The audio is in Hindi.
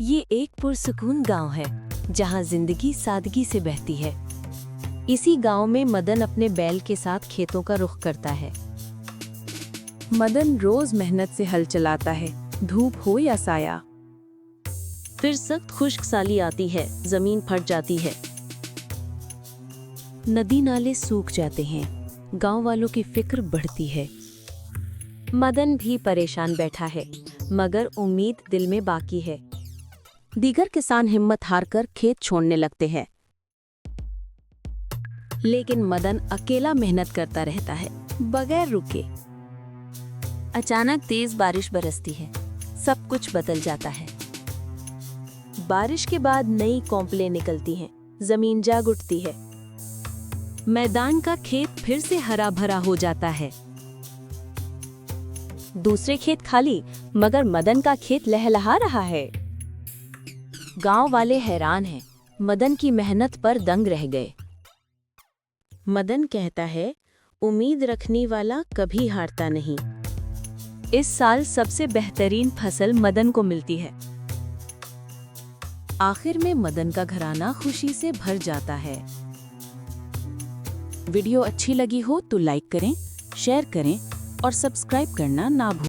ये एक पुरसुकून गांव है जहां जिंदगी सादगी से बहती है। इसी गांव में मदन अपने बैल के साथ खेतों का रुख करता है। मदन रोज मेहनत से हल चलाता है, धूप हो या साया। फिर सख्त खुश्क साली आती है, जमीन फट जाती है, नदी नाले सूख जाते हैं, गांव वालों की फिक्र बढ़ती है। मदन भी परेशान बैठा है, मगर उम्मीद दिल में बाकी है। दीगर किसान हिम्मत हारकर खेत छोड़ने लगते हैं, लेकिन मदन अकेला मेहनत करता रहता है, बगैर रुके। अचानक तेज बारिश बरसती है, सब कुछ बदल जाता है। बारिश के बाद नई कौंपलें निकलती हैं, जमीन जाग उठती है। मैदान का खेत फिर से हरा भरा हो जाता है। दूसरे खेत खाली, मगर मदन का खेत लहलहा रहा है। गांव वाले हैरान हैं, मदन की मेहनत पर दंग रह गए। मदन कहता है, उम्मीद रखने वाला कभी हारता नहीं। इस साल सबसे बेहतरीन फसल मदन को मिलती है। आखिर में मदन का घराना खुशी से भर जाता है। वीडियो अच्छी लगी हो तो लाइक करें, शेयर करें और सब्सक्राइब करना ना भूलें।